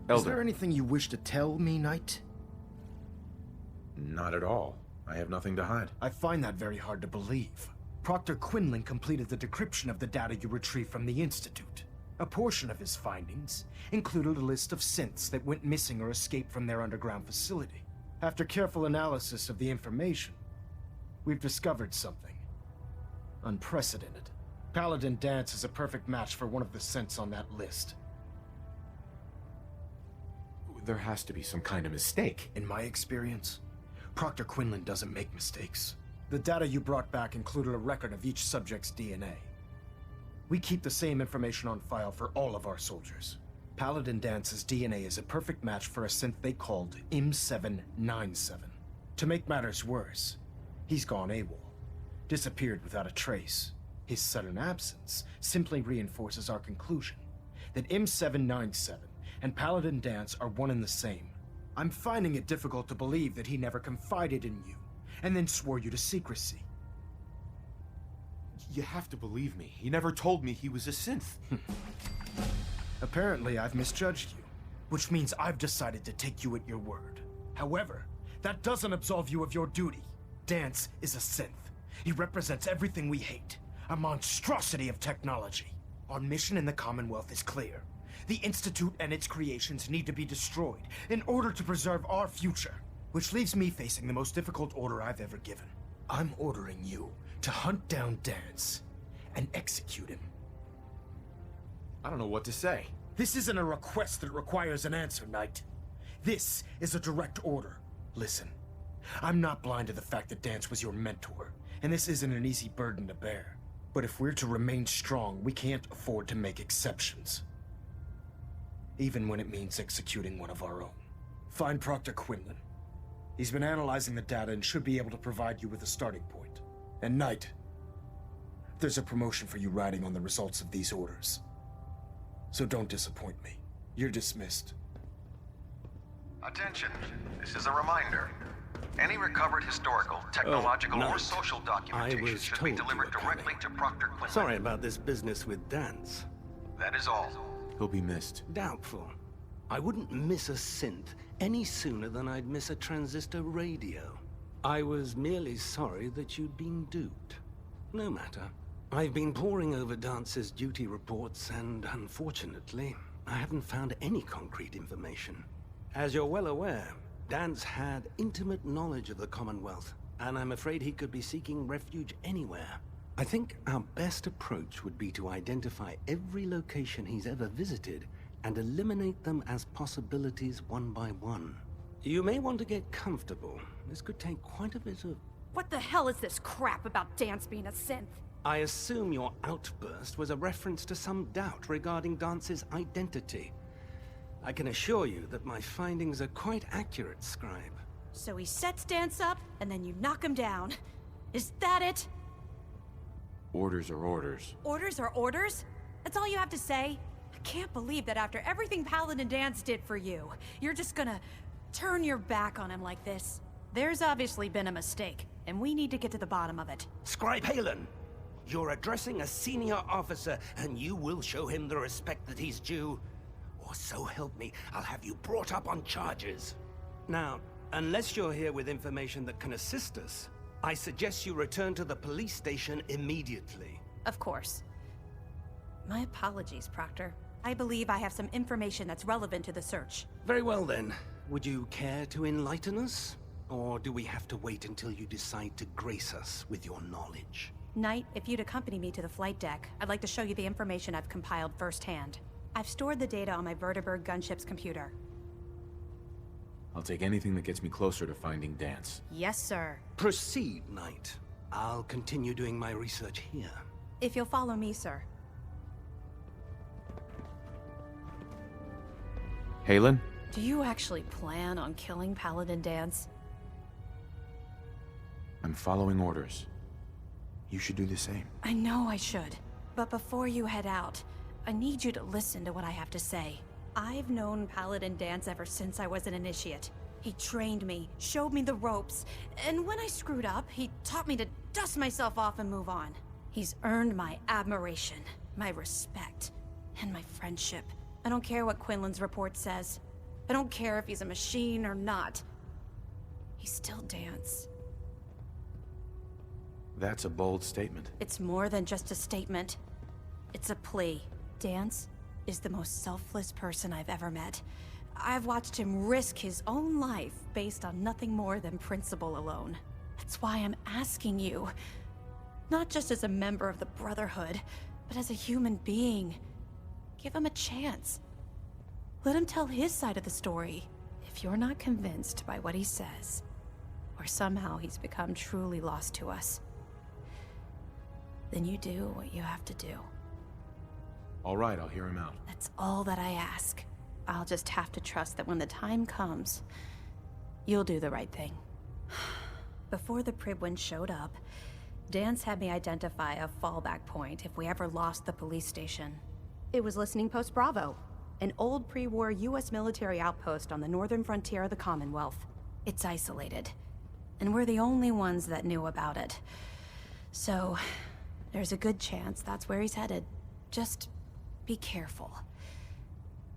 Elder. Is there anything you wish to tell me, Knight? Not at all. I have nothing to hide. I find that very hard to believe. Proctor Quinlan completed the decryption of the data you retrieved from the Institute. A portion of his findings included a list of synths that went missing or escaped from their underground facility. After careful analysis of the information, we've discovered something unprecedented. Paladin Danse is a perfect match for one of the synths on that list. There has to be some kind of mistake. In my experience, Proctor Quinlan doesn't make mistakes. The data you brought back included a record of each subject's DNA. We keep the same information on file for all of our soldiers. Paladin Dance's DNA is a perfect match for a synth they called M797. To make matters worse, he's gone AWOL, disappeared without a trace. His sudden absence simply reinforces our conclusion that M797 and Paladin Danse are one and the same. I'm finding it difficult to believe that he never confided in you, and then swore you to secrecy. You have to believe me. He never told me he was a synth. Apparently, I've misjudged you, which means I've decided to take you at your word. However, that doesn't absolve you of your duty. Danse is a synth. He represents everything we hate, a monstrosity of technology. Our mission in the Commonwealth is clear. The Institute and its creations need to be destroyed in order to preserve our future, which leaves me facing the most difficult order I've ever given. I'm ordering you to hunt down Danse and execute him. I don't know what to say. This isn't a request that requires an answer, Knight. This is a direct order. Listen, I'm not blind to the fact that Danse was your mentor, and this isn't an easy burden to bear. But if we're to remain strong, we can't afford to make exceptions. Even when it means executing one of our own. Find Proctor Quinlan. He's been analyzing the data and should be able to provide you with a starting point. And Knight, there's a promotion for you riding on the results of these orders. So don't disappoint me. You're dismissed. Attention, this is a reminder. Any recovered historical, technological, or social documentation should be delivered directly to Proctor Quinlan. Sorry about this business with Danse. That is all. He'll be missed. Doubtful. I wouldn't miss a synth any sooner than I'd miss a transistor radio. I was merely sorry that you'd been duped. No matter. I've been poring over Dance's duty reports, and unfortunately, I haven't found any concrete information. As you're well aware, Danse had intimate knowledge of the Commonwealth, and I'm afraid he could be seeking refuge anywhere. I think our best approach would be to identify every location he's ever visited and eliminate them as possibilities one by one. You may want to get comfortable. This could take quite a bit of... What the hell is this crap about Danse being a synth? I assume your outburst was a reference to some doubt regarding Dance's identity. I can assure you that my findings are quite accurate, Scribe. So he sets Danse up, and then you knock him down. Is that it? Orders are orders. Orders are orders? That's all you have to say? I can't believe that after everything Paladin Danse did for you, you're just gonna turn your back on him like this. There's obviously been a mistake, and we need to get to the bottom of it. Scribe Haylen! You're addressing a senior officer, and you will show him the respect that he's due. Or so help me, I'll have you brought up on charges. Now, unless you're here with information that can assist us, I suggest you return to the police station immediately. Of course. My apologies, Proctor. I believe I have some information that's relevant to the search. Very well then. Would you care to enlighten us? Or do we have to wait until you decide to grace us with your knowledge? Knight, if you'd accompany me to the flight deck, I'd like to show you the information I've compiled firsthand. I've stored the data on my Vertibird gunship's computer. I'll take anything that gets me closer to finding Danse. Yes, sir. Proceed, Knight. I'll continue doing my research here. If you'll follow me, sir. Haylen? Do you actually plan on killing Paladin Danse? I'm following orders. You should do the same. I know I should. But before you head out, I need you to listen to what I have to say. I've known Paladin Danse ever since I was an initiate. He trained me, showed me the ropes, and when I screwed up, he taught me to dust myself off and move on. He's earned my admiration, my respect, and my friendship. I don't care what Quinlan's report says. I don't care if he's a machine or not. He's still Danse. That's a bold statement. It's more than just a statement. It's a plea. Danse is the most selfless person I've ever met. I've watched him risk his own life based on nothing more than principle alone. That's why I'm asking you. Not just as a member of the Brotherhood, but as a human being. Give him a chance. Let him tell his side of the story. If you're not convinced by what he says, or somehow he's become truly lost to us, then you do what you have to do. All right, I'll hear him out. That's all that I ask. I'll just have to trust that when the time comes, you'll do the right thing. Before the Pribwin showed up, Danse had me identify a fallback point if we ever lost the police station. It was Listening Post Bravo, an old pre-war US military outpost on the northern frontier of the Commonwealth. It's isolated, and we're the only ones that knew about it. So, there's a good chance that's where he's headed. Just be careful.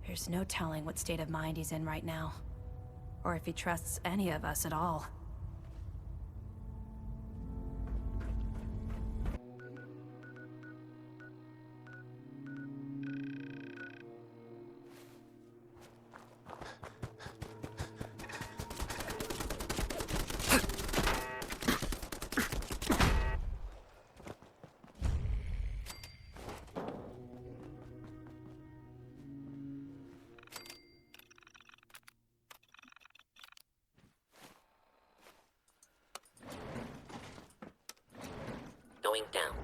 There's no telling what state of mind he's in right now, or if he trusts any of us at all. Going down.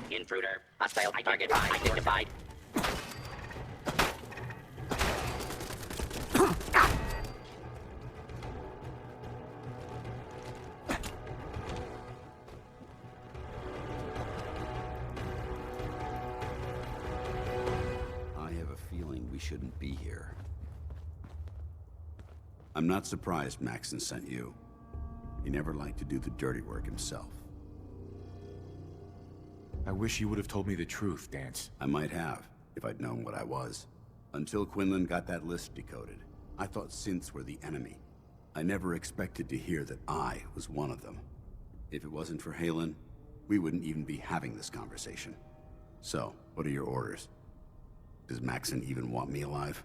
Intruder. Hostile target identified. Shouldn't be here. I'm not surprised Maxon sent you. He never liked to do the dirty work himself. I wish you would have told me the truth, Danse. I might have, if I'd known what I was. Until Quinlan got that list decoded, I thought synths were the enemy. I never expected to hear that I was one of them. If it wasn't for Haylen, we wouldn't even be having this conversation. So, what are your orders? Does Maxon even want me alive?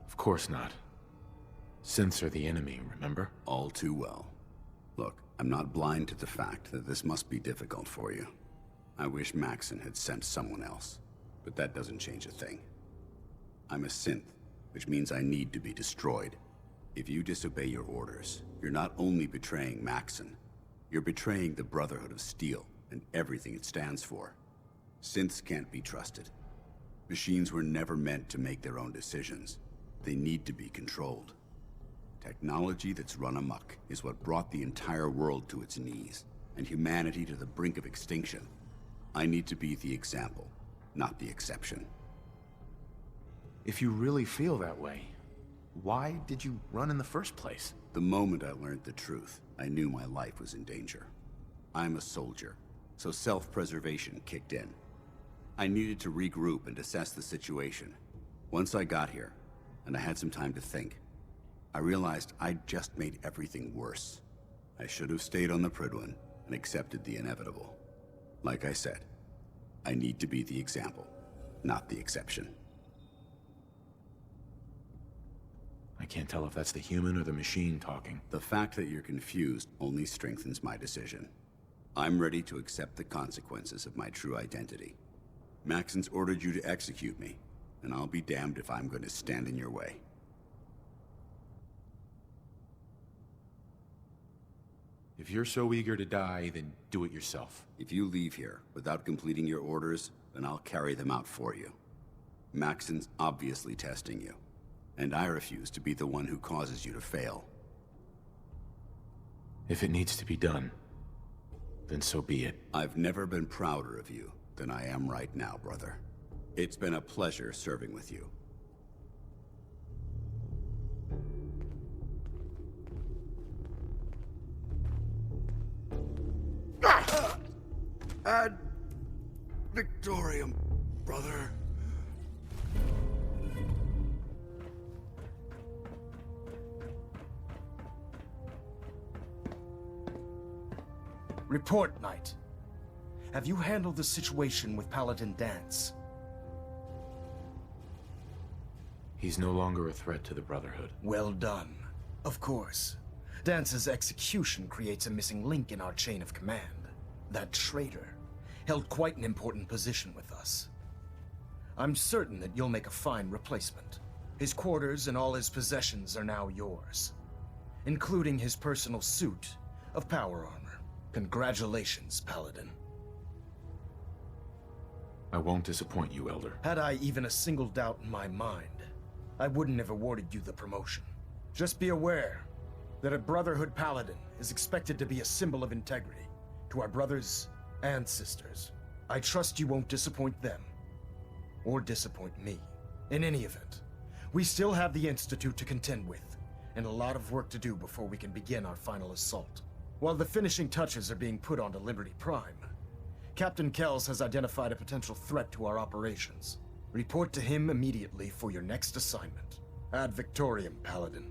Of course not. Synths are the enemy, remember? All too well. Look, I'm not blind to the fact that this must be difficult for you. I wish Maxon had sent someone else, but that doesn't change a thing. I'm a synth, which means I need to be destroyed. If you disobey your orders, you're not only betraying Maxon, you're betraying the Brotherhood of Steel and everything it stands for. Synths can't be trusted. Machines were never meant to make their own decisions. They need to be controlled. Technology that's run amok is what brought the entire world to its knees, and humanity to the brink of extinction. I need to be the example, not the exception. If you really feel that way, why did you run in the first place? The moment I learned the truth, I knew my life was in danger. I'm a soldier, so self-preservation kicked in. I needed to regroup and assess the situation. Once I got here, and I had some time to think, I realized I'd just made everything worse. I should have stayed on the Prydwen and accepted the inevitable. Like I said, I need to be the example, not the exception. I can't tell if that's the human or the machine talking. The fact that you're confused only strengthens my decision. I'm ready to accept the consequences of my true identity. Maxon's ordered you to execute me, and I'll be damned if I'm going to stand in your way. If you're so eager to die, then do it yourself. If you leave here without completing your orders, then I'll carry them out for you. Maxon's obviously testing you, and I refuse to be the one who causes you to fail. If it needs to be done, then so be it. I've never been prouder of you than I am right now, brother. It's been a pleasure serving with you. brother. Report, Knight. Have you handled the situation with Paladin Danse? He's no longer a threat to the Brotherhood. Well done. Of course. Dance's execution creates a missing link in our chain of command. That traitor held quite an important position with us. I'm certain that you'll make a fine replacement. His quarters and all his possessions are now yours, including his personal suit of power armor. Congratulations, Paladin. I won't disappoint you, Elder. Had I even a single doubt in my mind, I wouldn't have awarded you the promotion. Just be aware that a Brotherhood Paladin is expected to be a symbol of integrity to our brothers and sisters. I trust you won't disappoint them, or disappoint me. In any event, we still have the Institute to contend with, and a lot of work to do before we can begin our final assault. While the finishing touches are being put onto Liberty Prime, Captain Kells has identified a potential threat to our operations. Report to him immediately for your next assignment. Ad Victoriam, Paladin.